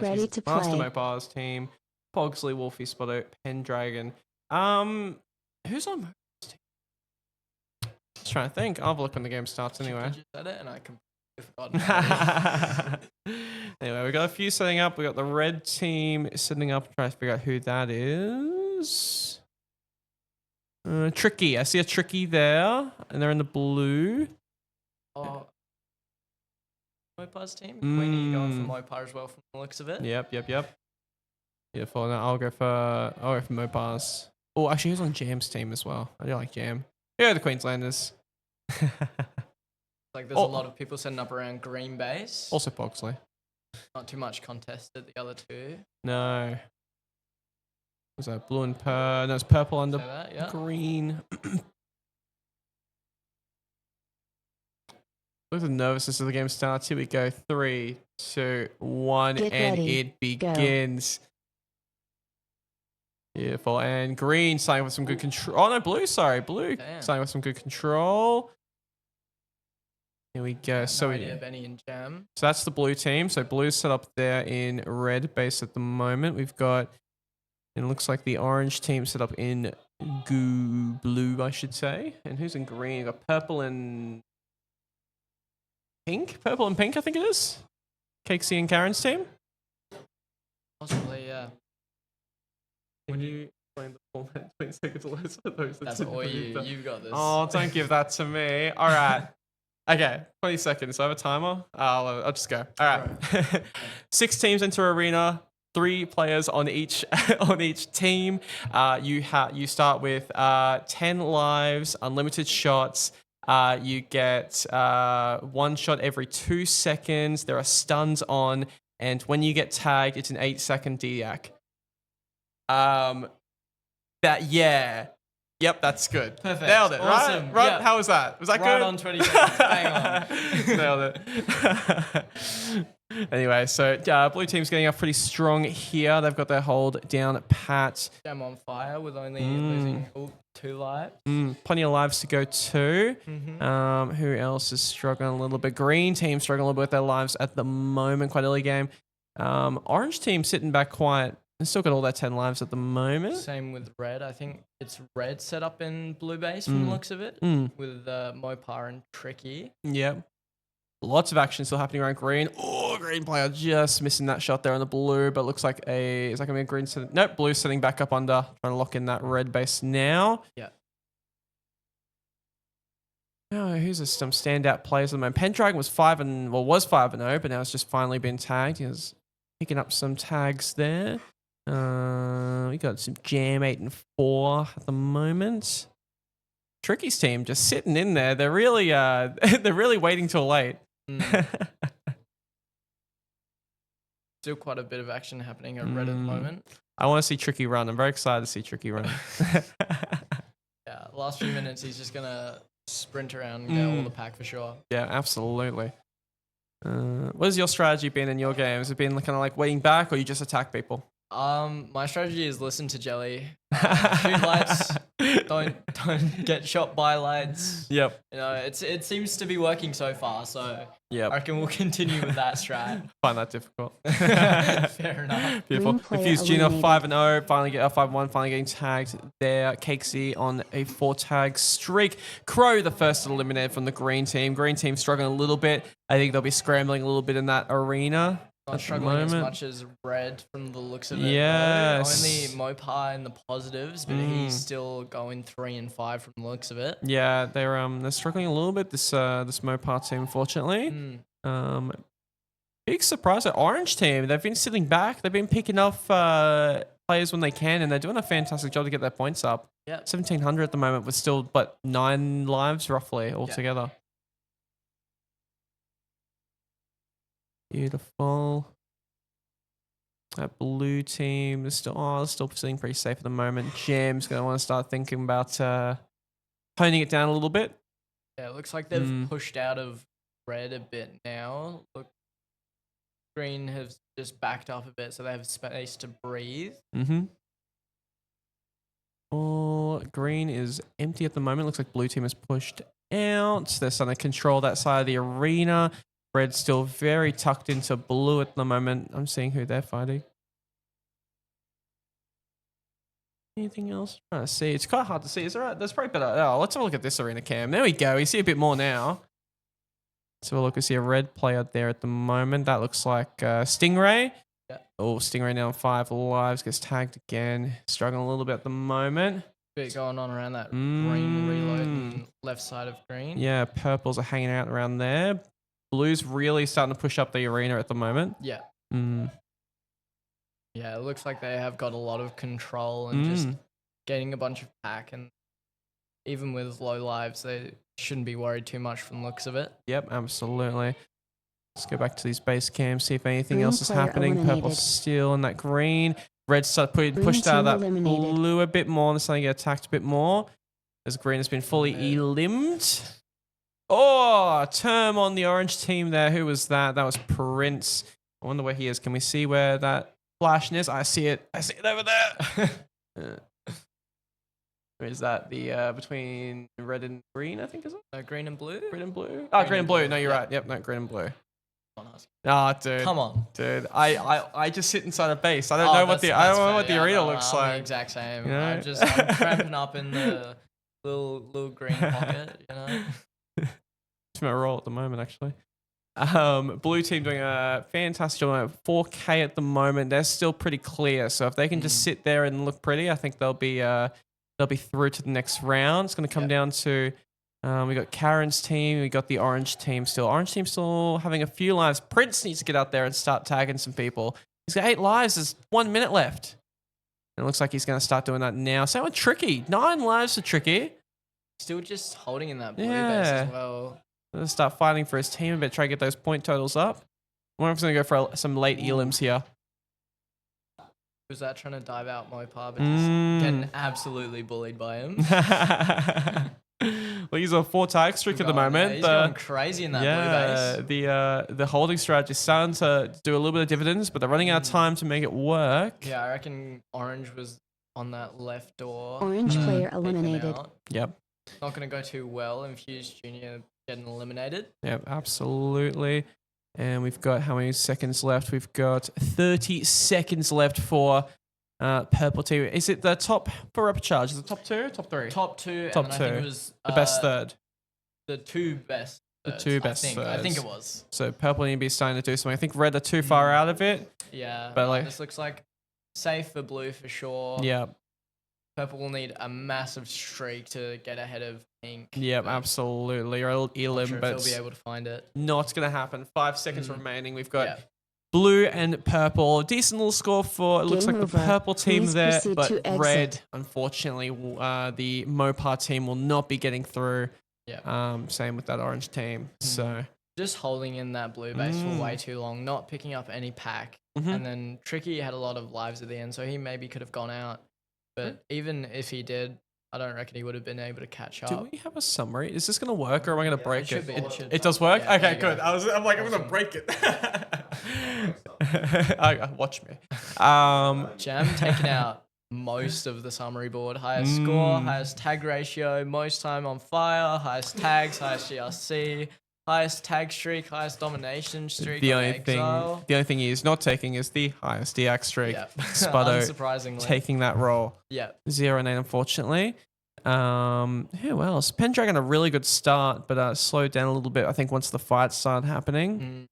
Ready to play. Master Mopars team. Pogsley, Wolfie, Spotto, Pendragon. Who's on Mopars team? Just trying to think. I'll have a look when the game starts anyway. You just said it and I completely forgot. Anyway, we got a few setting up. We got the red team setting up. Trying to figure out who that is. Tricky. I see a Tricky there, and they're in the blue. Oh, Mopar's team. Queenie going for Mopar as well from the looks of it. Yep. Beautiful. Now I'll go for Mopars. Oh, actually, who's on Jam's team as well? I do like Jam. Yeah, the Queenslanders. Like there's a lot of people setting up around green base. Also Pogsley. Not too much contested. The other two. No. Was that blue and no, it's purple under green. Look at the nervousness of the game starts. Here we go. 3, 2, 1, Get and ready. it begins. Go. Beautiful. And green starting with some good control. Oh no, blue. Sorry, blue. Damn. Starting with some good control. Here we go. So Benny and Jam. So that's the blue team. So blue's set up there in red base at the moment. We've got. It looks like the orange team set up in blue, I should say. And who's in green? We've got purple and pink. Purple and pink, I think it is. Cakesy and Karen's team. Possibly, yeah. When you explain the format, 20 seconds or less for those. That's all you. You've got this. Oh, don't give that to me. All right. Okay, 20 seconds. So I have a timer. I'll just go. All right. 6 teams enter arena. 3 players on each team. You start with 10 lives, unlimited shots. You get 1 shot every 2 seconds. There are stuns on, and when you get tagged, it's an 8-second DDAC. Yep, that's good. Perfect. Nailed it. Awesome. Right? Yeah. How was that? Was that right good? on 20 seconds. Hang on. Nailed it. Anyway, so blue team's getting up pretty strong here. They've got their hold down pat. Jam on fire with only losing 2 lives. Plenty of lives to go too. Who else is struggling a little bit? Green team struggling a little bit with their lives at the moment. Quite early game. Orange team sitting back quiet. They've still got all their 10 lives at the moment. Same with red. I think it's red set up in blue base from the looks of it. With Mopar and Tricky. Yep. Lots of action still happening around green. Oh, green player just missing that shot there on the blue, but looks like is that going to be a green setting? Nope, blue setting back up under, trying to lock in that red base now. Yeah. Oh, who's some standout players at the moment? Pendragon was 5-0, but now it's just finally been tagged. He was picking up some tags there. We got some Jam 8-4 at the moment. Tricky's team just sitting in there. They're really they're really waiting till late. Still quite a bit of action happening at red at the moment. I want to see Tricky run. I'm very excited to see Tricky run. Yeah, last few minutes he's just gonna sprint around and get all the pack for sure. Yeah, absolutely. What has your strategy been in your games? Has it been kind of like waiting back, or you just attack people? My strategy is listen to Jelly. Shoot lights. Don't get shot by lights. Yep. You know, it seems to be working so far, so Yep. I reckon we'll continue with that strat. Find that difficult. Fair enough. Beautiful. Green player Refuse Gina eliminated. 5-0, finally get 5-1, finally getting tagged there. Cakesy on a 4-tag streak. Crow, the first eliminated from the green team. Green team struggling a little bit. I think they'll be scrambling a little bit in that arena. Not struggling as much as red from the looks of it. Yes. Only Mopar in the positives, but he's still going 3 and 5 from the looks of it. Yeah, they're struggling a little bit, this Mopar team, unfortunately. Big surprise at Orange team. They've been sitting back. They've been picking off players when they can, and they're doing a fantastic job to get their points up. Yeah. 1,700 at the moment with still, 9 lives roughly altogether. Beautiful. That blue team is still sitting pretty safe at the moment. Jam's going to want to start thinking about toning it down a little bit. Yeah, it looks like they've pushed out of red a bit now. Look, green has just backed up a bit, so they have space to breathe. Green is empty at the moment. Looks like blue team has pushed out. They're starting to control that side of the arena. Red's still very tucked into blue at the moment. I'm seeing who they're fighting. Anything else? I'm trying to see. It's quite hard to see. Is there? There's probably better. Oh, let's have a look at this arena cam. There we go. We see a bit more now. Let's have a look. We see a red player there at the moment. That looks like Stingray. Yeah. Oh, Stingray now on 5 lives. Gets tagged again. Struggling a little bit at the moment. Bit going on around that green reload and left side of green. Yeah, purples are hanging out around there. Blue's really starting to push up the arena at the moment. Yeah. Yeah, it looks like they have got a lot of control and just getting a bunch of pack. And even with low lives, they shouldn't be worried too much from the looks of it. Yep, absolutely. Let's go back to these base cams, see if anything Green else is player happening. eliminated. Purple's still in that green. Red start pushed team out of that eliminated. blue a bit more. They're starting to get attacked a bit more. As green has been fully elimed. Oh, term on the orange team there. Who was that? That was Prince. I wonder where he is. Can we see where that flashing is? I see it. I see it over there. Where is that? The between red and green, I think, is it? Green and blue? Green and blue? Oh, green and blue. No, you're right. Yep, no, green and blue. Oh, dude. Come on. Dude, I just sit inside a base. I don't know what the arena looks I'm like. the exact same. You know? I'm cramping up in the little green pocket, you know? It's my role at the moment, actually. Blue team doing a fantastic job. 4K at the moment. They're still pretty clear. So if they can just sit there and look pretty, I think they'll be through to the next round. It's going to come down to we got Karen's team. We got the orange team still. Orange team still having a few lives. Prince needs to get out there and start tagging some people. He's got 8 lives. There's 1 minute left. And it looks like he's going to start doing that now. Same with Tricky. 9 lives for Tricky. Still just holding in that blue base Yeah. as well. Going to start fighting for his team a bit. Try to get those point totals up. I wonder if he's going to go for some late elims here. Was that trying to dive out Mopar, but just getting absolutely bullied by him? Well, he's on 4 tag streak at the moment. Yeah, he's going crazy in that blue base. The holding strategy is starting to do a little bit of dividends, but they're running out of time to make it work. Yeah, I reckon orange was on that left door. Orange player peeking eliminated. out. Yep. Not going to go too well. Infused Junior getting eliminated. Yep, absolutely. And we've got how many seconds left? We've got 30 seconds left for purple team. Is it the top for rapid charge? Is it top 2 or top 3? Top 2. Top and then 2. I think it was The best third. The 2 best. The thirds, 2 best I thirds. think it was. So purple need to be starting to do something. I think red are too far out of it. Yeah. But like, this looks like safe for blue for sure. yeah. Purple will need a massive streak to get ahead of pink. Yep, but absolutely. Or not elim, sure if but they'll be able to find it. not going to happen. 5 seconds remaining. We've got Yeah. blue and purple. Decent little score for, it looks Game like over. the purple team Please there, proceed but to exit. red, unfortunately, the Mopar team will not be getting through. Yeah. Same with that orange team. So, Just holding in that blue base for way too long, not picking up any pack. And then Tricky had a lot of lives at the end, so he maybe could have gone out. But even if he did, I don't reckon he would have been able to catch up. do we have a summary? Is this going to work or am I going to break should it? be, it should. It does work? Yeah, there Okay, you go. good. I'm like, I'm going to break it. Watch me. Jam taking out most of the summary board. Highest score, highest tag ratio, most time on fire, highest tags, highest GRC, highest tag streak, highest domination streak. The on only Exile. thing he is not taking is the highest DX streak. Yeah. Spuddo Unsurprisingly. taking that role. Yeah. 0 and 8, unfortunately. Who else? Pendragon a really good start, but slowed down a little bit. I think once the fight started happening.